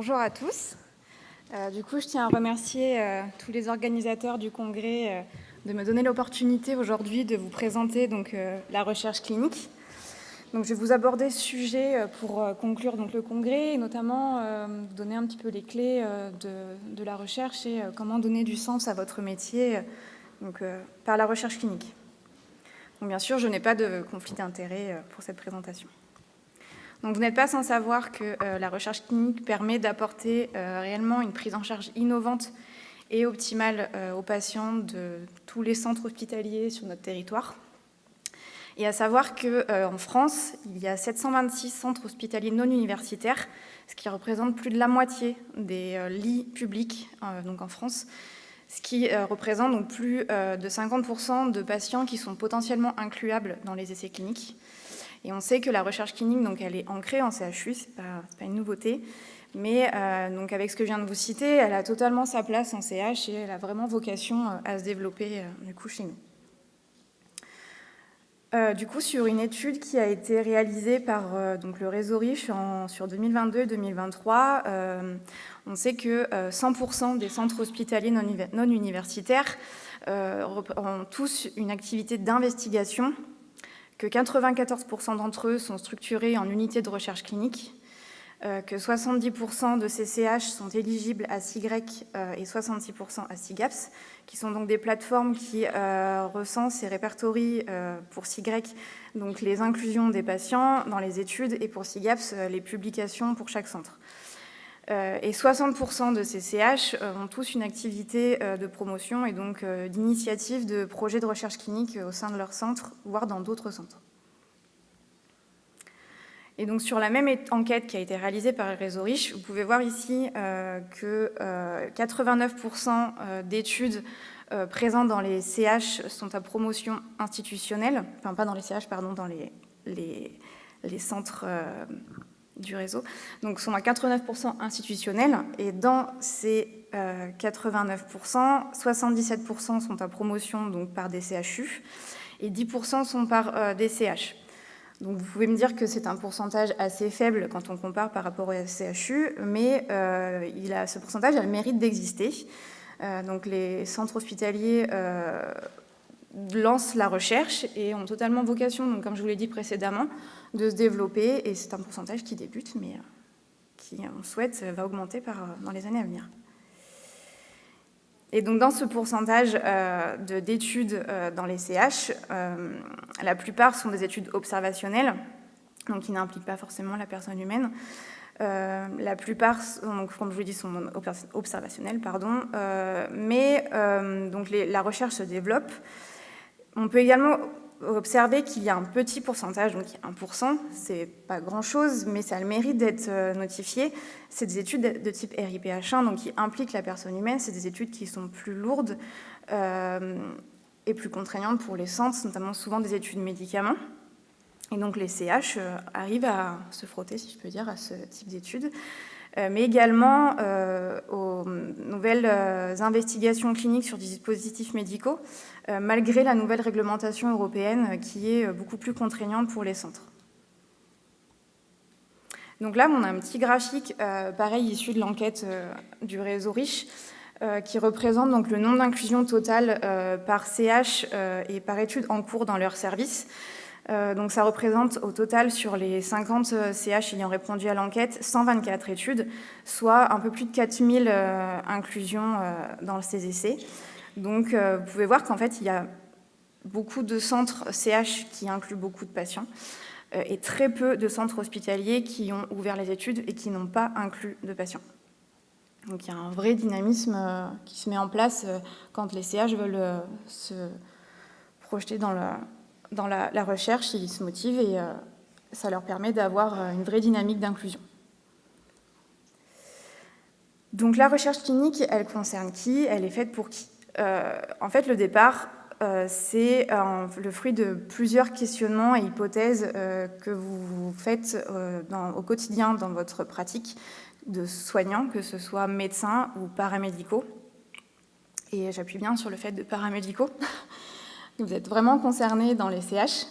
Bonjour à tous. Du coup, je tiens à remercier tous les organisateurs du congrès de me donner l'opportunité aujourd'hui de vous présenter la recherche clinique. Donc, je vais vous aborder ce sujet pour conclure le congrès et notamment donner un petit peu les clés de la recherche et comment donner du sens à votre métier par la recherche clinique. Donc, bien sûr, je n'ai pas de conflit d'intérêt pour cette présentation. Donc, vous n'êtes pas sans savoir que la recherche clinique permet d'apporter réellement une prise en charge innovante et optimale aux patients de tous les centres hospitaliers sur notre territoire. Et à savoir qu'en France, il y a 726 centres hospitaliers non universitaires, ce qui représente plus de la moitié des lits publics en France, ce qui représente donc plus de 50% de patients qui sont potentiellement incluables dans les essais cliniques. Et on sait que la recherche clinique, elle est ancrée en CHU, c'est pas une nouveauté, mais avec ce que je viens de vous citer, elle a totalement sa place en CH et elle a vraiment vocation à se développer chez nous. Sur une étude qui a été réalisée par le réseau RICH sur 2022 et 2023, on sait que 100% des centres hospitaliers non universitaires ont tous une activité d'investigation, que 94% d'entre eux sont structurés en unités de recherche clinique, que 70% de ces CH sont éligibles à SIGREC et 66% à SIGAPS, qui sont donc des plateformes qui recensent et répertorient pour SIGREC donc les inclusions des patients dans les études et pour SIGAPS les publications pour chaque centre. Et 60% de ces CH ont tous une activité de promotion et donc d'initiative de projets de recherche clinique au sein de leur centre, voire dans d'autres centres. Et donc sur la même enquête qui a été réalisée par le réseau RICH, vous pouvez voir ici que 89% d'études présentes dans les CH sont à promotion institutionnelle, enfin pas dans les CH, pardon, dans les centres du réseau, donc sont à 89% institutionnels, et dans ces 89%, 77% sont à promotion donc par des CHU, et 10% sont par des CH. Donc vous pouvez me dire que c'est un pourcentage assez faible quand on compare par rapport au CHU, mais ce pourcentage a le mérite d'exister. Donc les centres hospitaliers lancent la recherche et ont totalement vocation, donc, comme je vous l'ai dit précédemment, de se développer, et c'est un pourcentage qui débute, mais qui, on souhaite, va augmenter dans les années à venir. Et donc dans ce pourcentage d'études dans les CH, la plupart sont des études observationnelles, donc qui n'impliquent pas forcément la personne humaine. La plupart, donc, comme je vous l'ai dit, sont observationnelles, mais la recherche se développe. On peut également observer qu'il y a un petit pourcentage, donc 1%, c'est pas grand-chose, mais ça a le mérite d'être notifié. C'est des études de type RIPH1, donc qui impliquent la personne humaine. C'est des études qui sont plus lourdes et plus contraignantes pour les centres, notamment souvent des études médicaments. Et donc les CH arrivent à se frotter, si je peux dire, à ce type d'études, mais également aux nouvelles investigations cliniques sur des dispositifs médicaux, malgré la nouvelle réglementation européenne qui est beaucoup plus contraignante pour les centres. Donc là, on a un petit graphique, pareil, issu de l'enquête du réseau RICH, qui représente donc le nombre d'inclusions totales par CH et par étude en cours dans leur service. Donc ça représente au total sur les 50 CH ayant répondu à l'enquête 124 études, soit un peu plus de 4000 inclusions dans ces essais. Donc vous pouvez voir qu'en fait il y a beaucoup de centres CH qui incluent beaucoup de patients et très peu de centres hospitaliers qui ont ouvert les études et qui n'ont pas inclus de patients. Donc il y a un vrai dynamisme qui se met en place quand les CH veulent se projeter dans la recherche, ils se motivent et ça leur permet d'avoir une vraie dynamique d'inclusion. Donc la recherche clinique, elle concerne qui? Elle est faite pour qui? En fait, le départ, c'est le fruit de plusieurs questionnements et hypothèses que vous faites au quotidien dans votre pratique de soignants, que ce soit médecins ou paramédicaux. Et j'appuie bien sur le fait de paramédicaux. Vous êtes vraiment concernés dans les CH.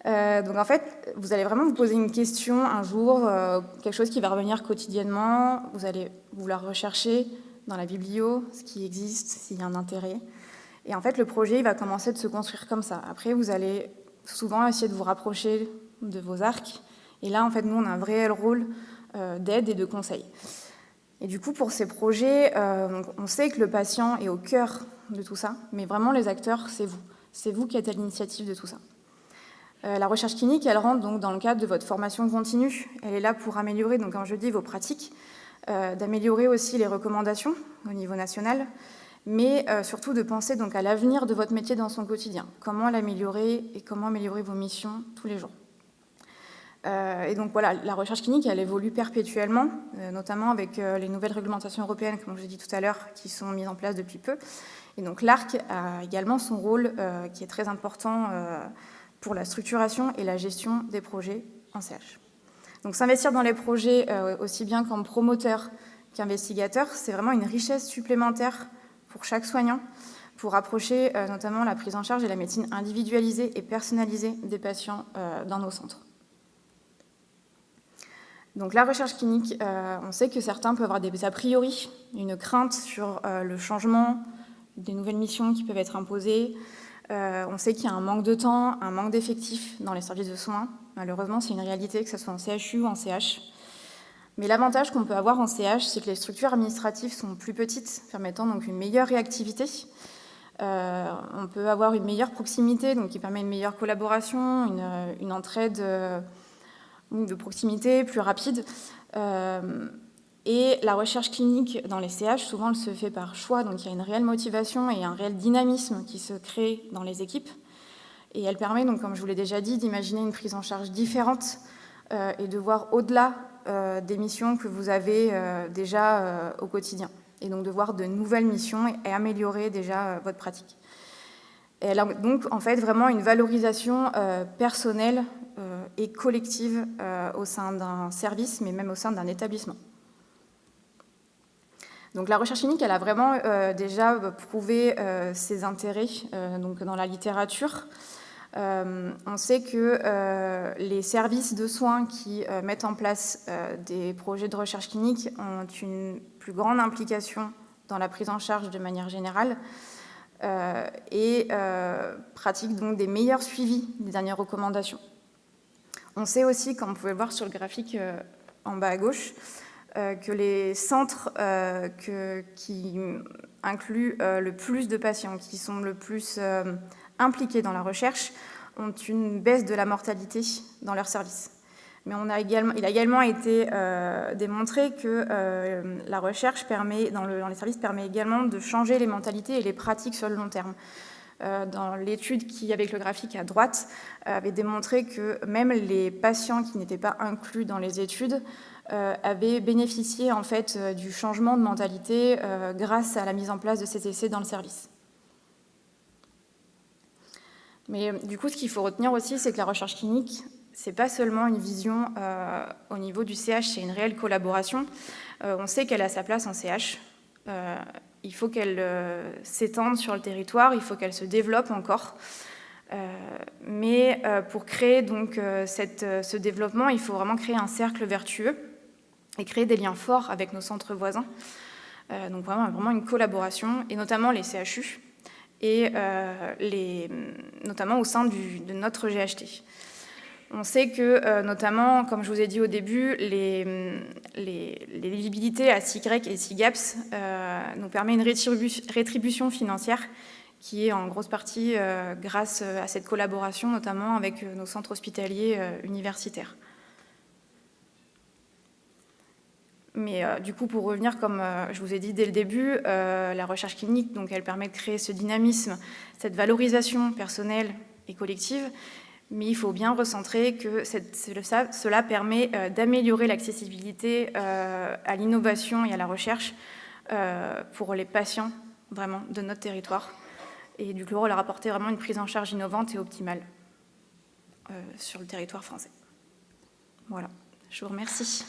Donc en fait, vous allez vraiment vous poser une question un jour, quelque chose qui va revenir quotidiennement, vous allez vouloir rechercher dans la biblio ce qui existe, s'il y a un intérêt. Et en fait, le projet il va commencer de se construire comme ça. Après, vous allez souvent essayer de vous rapprocher de vos arcs. Et là, en fait, nous, on a un réel rôle d'aide et de conseil. Et du coup, pour ces projets, on sait que le patient est au cœur de tout ça, mais vraiment, les acteurs, c'est vous. C'est vous qui êtes à l'initiative de tout ça. La recherche clinique, elle rentre donc dans le cadre de votre formation continue. Elle est là pour améliorer, donc comme je dis, vos pratiques, d'améliorer aussi les recommandations au niveau national, mais surtout de penser donc à l'avenir de votre métier dans son quotidien. Comment l'améliorer et comment améliorer vos missions tous les jours. Et donc voilà, la recherche clinique, elle évolue perpétuellement, notamment avec les nouvelles réglementations européennes, comme je l'ai dit tout à l'heure, qui sont mises en place depuis peu. Et donc l'ARC a également son rôle qui est très important pour la structuration et la gestion des projets en CH. Donc s'investir dans les projets aussi bien comme promoteur qu'investigateur, c'est vraiment une richesse supplémentaire pour chaque soignant, pour approcher notamment la prise en charge et la médecine individualisée et personnalisée des patients dans nos centres. Donc la recherche clinique, on sait que certains peuvent avoir des a priori, une crainte sur le changement, des nouvelles missions qui peuvent être imposées. On sait qu'il y a un manque de temps, un manque d'effectifs dans les services de soins. Malheureusement, c'est une réalité, que ce soit en CHU ou en CH. Mais l'avantage qu'on peut avoir en CH, c'est que les structures administratives sont plus petites, permettant donc une meilleure réactivité. On peut avoir une meilleure proximité, donc qui permet une meilleure collaboration, une entraide de proximité plus rapide. Et la recherche clinique dans les CH, souvent, elle se fait par choix. Donc, il y a une réelle motivation et un réel dynamisme qui se crée dans les équipes. Et elle permet, donc, comme je vous l'ai déjà dit, d'imaginer une prise en charge différente et de voir au-delà des missions que vous avez déjà au quotidien. Et donc, de voir de nouvelles missions et améliorer déjà votre pratique. Et elle a donc, en fait, vraiment une valorisation personnelle et collective au sein d'un service, mais même au sein d'un établissement. Donc la recherche clinique, elle a vraiment déjà prouvé ses intérêts donc dans la littérature. On sait que les services de soins qui mettent en place des projets de recherche clinique ont une plus grande implication dans la prise en charge de manière générale et pratiquent donc des meilleurs suivis des dernières recommandations. On sait aussi, comme vous pouvez le voir sur le graphique en bas à gauche, que les centres qui incluent le plus de patients, qui sont le plus impliqués dans la recherche, ont une baisse de la mortalité dans leurs services. Mais il a également été démontré que la recherche dans les services permet également de changer les mentalités et les pratiques sur le long terme. Dans l'étude qui, avec le graphique à droite, avait démontré que même les patients qui n'étaient pas inclus dans les études avaient bénéficié en fait du changement de mentalité grâce à la mise en place de ces essais dans le service. Mais du coup, ce qu'il faut retenir aussi, c'est que la recherche clinique, c'est pas seulement une vision au niveau du CH, c'est une réelle collaboration. On sait qu'elle a sa place en CH. Il faut qu'elle s'étende sur le territoire, il faut qu'elle se développe encore. Mais pour créer donc ce développement, il faut vraiment créer un cercle vertueux et créer des liens forts avec nos centres voisins. Donc vraiment une collaboration, et notamment les CHU, et notamment au sein de notre GHT. On sait que, notamment, comme je vous ai dit au début, les éligibilités à SIGREC et SIGAPS nous permet une rétribution financière qui est en grosse partie grâce à cette collaboration, notamment avec nos centres hospitaliers universitaires. Mais du coup, pour revenir, comme je vous ai dit dès le début, la recherche clinique, donc, elle permet de créer ce dynamisme, cette valorisation personnelle et collective, mais il faut bien recentrer que cela permet d'améliorer l'accessibilité à l'innovation et à la recherche pour les patients vraiment de notre territoire, et du coup leur apporter vraiment une prise en charge innovante et optimale sur le territoire français. Voilà, je vous remercie.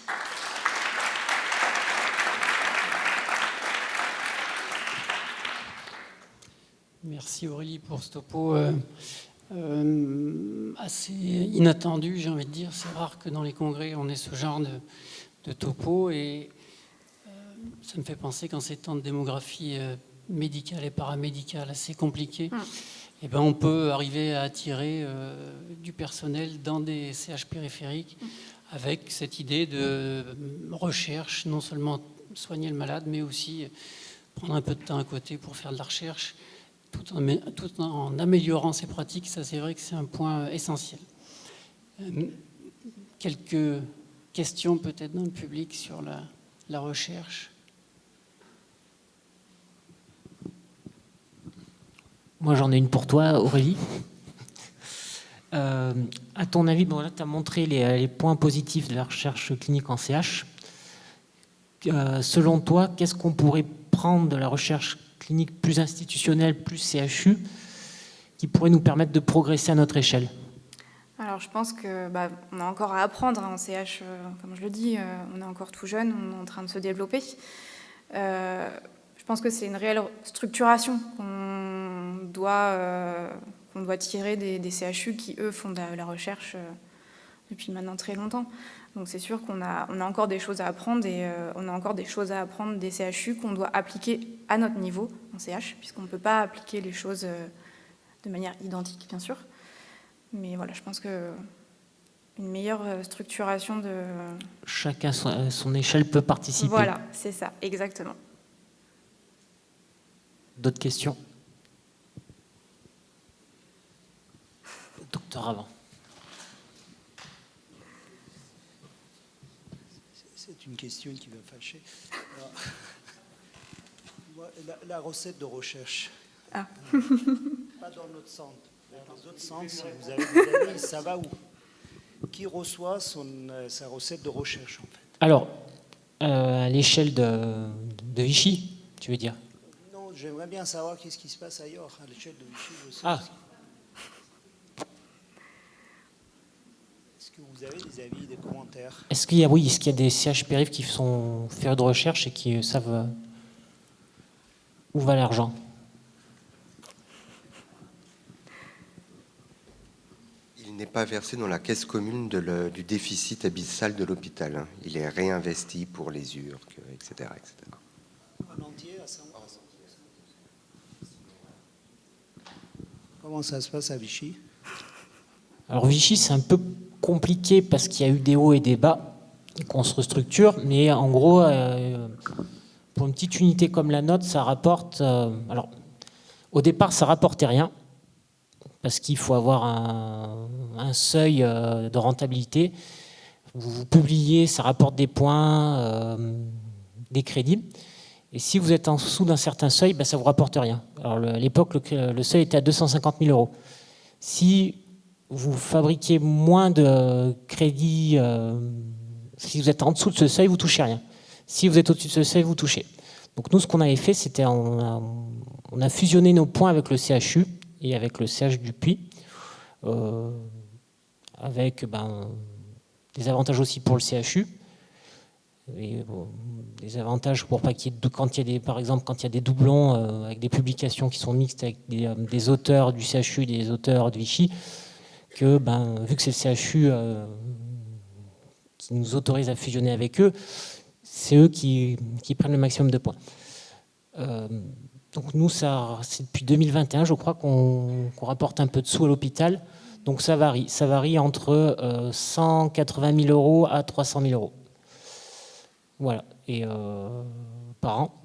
Merci Aurélie pour ce topo assez inattendu, j'ai envie de dire. C'est rare que dans les congrès, on ait ce genre de topo. Et ça me fait penser qu'en ces temps de démographie médicale et paramédicale assez compliqués, eh ben, on peut arriver à attirer du personnel dans des CH périphériques avec cette idée de recherche, non seulement soigner le malade, mais aussi prendre un peu de temps à côté pour faire de la recherche, tout en améliorant ses pratiques. Ça, c'est vrai que c'est un point essentiel. Quelques questions peut-être dans le public sur la recherche. Moi, j'en ai une pour toi, Aurélie. À ton avis, bon, là, tu as montré les points positifs de la recherche clinique en CH. Selon toi, qu'est-ce qu'on pourrait prendre de la recherche clinique plus institutionnelle, plus CHU, qui pourrait nous permettre de progresser à notre échelle? Alors, je pense que on a encore à apprendre en CH, comme je le dis, on est encore tout jeune, on est en train de se développer. Je pense que c'est une réelle structuration qu'on doit tirer des CHU qui, eux, font de la recherche depuis maintenant très longtemps. Donc c'est sûr qu'on a encore des choses à apprendre et on a encore des choses à apprendre des CHU qu'on doit appliquer à notre niveau en CH, puisqu'on ne peut pas appliquer les choses de manière identique, bien sûr. Mais voilà, je pense que une meilleure structuration de... Chacun à son échelle peut participer. Voilà, c'est ça, exactement. D'autres questions? Docteur Avant. C'est une question qui va fâcher. Alors, la recette de recherche. Ah. Pas dans notre centre. Dans les autres centres, si vous avez des amis, ça va où? Qui reçoit sa recette de recherche, en fait? Alors, à l'échelle de Vichy, tu veux dire? Non, j'aimerais bien savoir qu'est-ce qui se passe ailleurs, à l'échelle de Vichy. Je sais Ah. Est-ce que vous avez des avis, des commentaires? Est-ce qu'il y a des CH périph qui sont faits de recherche et qui savent où va l'argent? Il n'est pas versé dans la caisse commune du déficit abyssal de l'hôpital. Il est réinvesti pour les URC, etc. etc. En entier, à 100%. Comment ça se passe à Vichy? Alors Vichy, c'est un peu compliqué parce qu'il y a eu des hauts et des bas, qu'on se restructure, mais en gros, pour une petite unité comme la nôtre, ça rapporte... alors, au départ, ça rapportait rien, parce qu'il faut avoir un seuil de rentabilité. Vous publiez, ça rapporte des points, des crédits. Et si vous êtes en dessous d'un certain seuil, ça ne vous rapporte rien. Alors, à l'époque, le seuil était à 250 000 euros. Si vous fabriquez moins de crédits, si vous êtes en dessous de ce seuil, vous ne touchez rien. Si vous êtes au-dessus de ce seuil, vous touchez. Donc nous, ce qu'on avait fait, c'était on a fusionné nos points avec le CHU et avec le CH du Puy, avec des avantages aussi pour le CHU, et, des avantages pour pas qu'il y ait quand il y a par exemple quand il y a des doublons avec des publications qui sont mixtes avec des auteurs du CHU et des auteurs de Vichy, que vu que c'est le CHU qui nous autorise à fusionner avec eux, c'est eux qui prennent le maximum de points. Donc nous, c'est depuis 2021, je crois, qu'on rapporte un peu de sous à l'hôpital. Donc ça varie entre 180 000 euros à 300 000 euros. Voilà, et par an.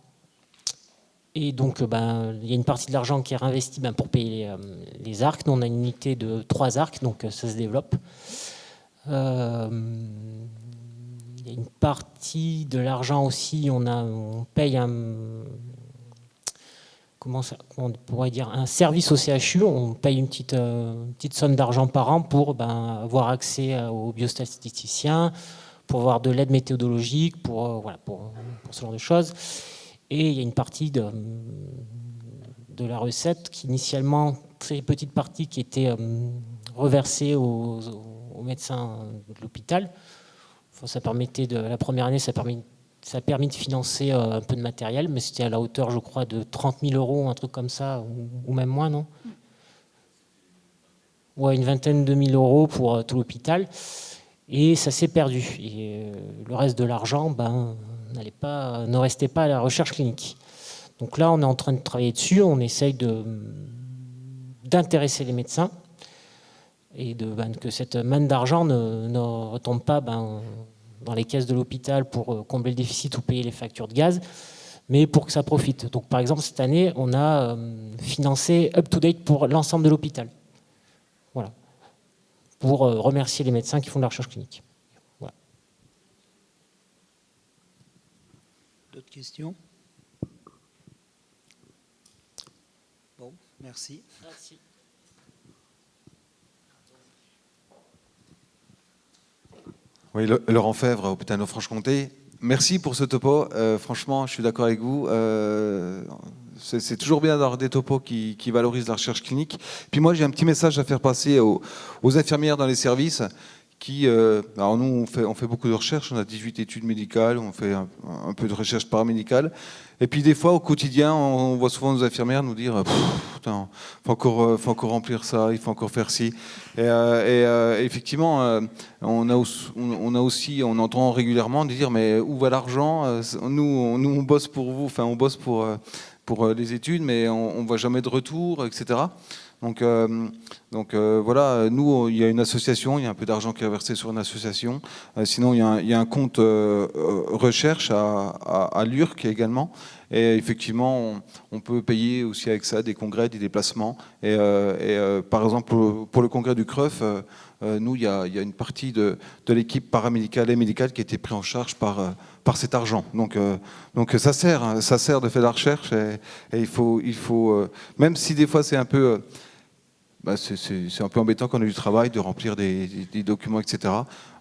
Et donc, il y a une partie de l'argent qui est réinvesti pour payer les arcs. Nous, on a une unité de 3 arcs, donc ça se développe. Il y a une partie de l'argent aussi, on paye on pourrait dire un service au CHU. On paye une petite somme d'argent par an pour avoir accès aux biostatisticiens, pour avoir de l'aide méthodologique, pour ce genre de choses. Et il y a une partie de la recette qui, initialement, très petite partie, qui était reversée aux médecins de l'hôpital. Ça permettait la première année, ça a permis de financer un peu de matériel, mais c'était à la hauteur, je crois, de 30 000 euros, un truc comme ça, ou même moins, non? Ouais, une vingtaine de mille euros pour tout l'hôpital. Et ça s'est perdu. Et le reste de l'argent ne restait pas à la recherche clinique. Donc là, on est en train de travailler dessus. On essaye d'intéresser les médecins et que cette manne d'argent ne retombe pas dans les caisses de l'hôpital pour combler le déficit ou payer les factures de gaz, mais pour que ça profite. Donc par exemple, cette année, on a financé UpToDate pour l'ensemble de l'hôpital. Voilà. Pour remercier les médecins qui font de la recherche clinique. Voilà. D'autres questions? Bon, merci. Merci. Oui, Laurent Fèvre, hôpital de Franche-Comté. Merci pour ce topo. Franchement, je suis d'accord avec vous. C'est toujours bien d'avoir des topos qui valorisent la recherche clinique. Puis moi, j'ai un petit message à faire passer aux infirmières dans les services alors nous, on fait beaucoup de recherches. On a 18 études médicales, on fait un peu de recherche paramédicale. Et puis des fois, au quotidien, on voit souvent nos infirmières nous dire putain, faut encore remplir ça, il faut encore faire ci. Et effectivement, on entend régulièrement dire mais où va l'argent? Nous, on bosse pour vous, enfin on bosse pour les études, mais on ne voit jamais de retour, etc. Donc voilà, nous, il y a une association, il y a un peu d'argent qui est versé sur une association. Sinon, il y a un compte recherche à l'URC également. Et effectivement, on peut payer aussi avec ça des congrès, des déplacements. Et par exemple, pour le congrès du CREF, nous, il y a une partie de l'équipe paramédicale et médicale qui a été prise en charge par cet argent. Donc ça sert de faire de la recherche. Et il faut même si des fois c'est un peu... c'est un peu embêtant quand on a du travail de remplir des documents, etc.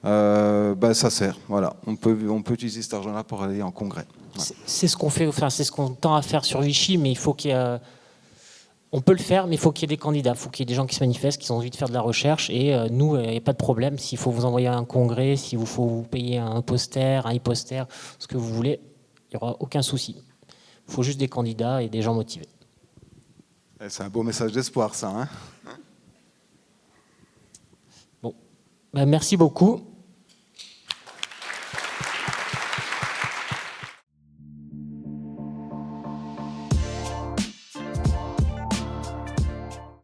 Ça sert. Voilà. On peut utiliser cet argent-là pour aller en congrès. Voilà. C'est ce qu'on fait, enfin, c'est ce qu'on tend à faire sur Vichy, mais il faut qu'il y ait, on peut le faire, mais il faut qu'il y ait des candidats, il faut qu'il y ait des gens qui se manifestent, qui ont envie de faire de la recherche. Et nous, il n'y a pas de problème. S'il faut vous envoyer un congrès, s'il vous faut vous payer un poster, un e-poster, ce que vous voulez, il n'y aura aucun souci. Il faut juste des candidats et des gens motivés. C'est un beau message d'espoir, ça. Hein. Bon, merci beaucoup.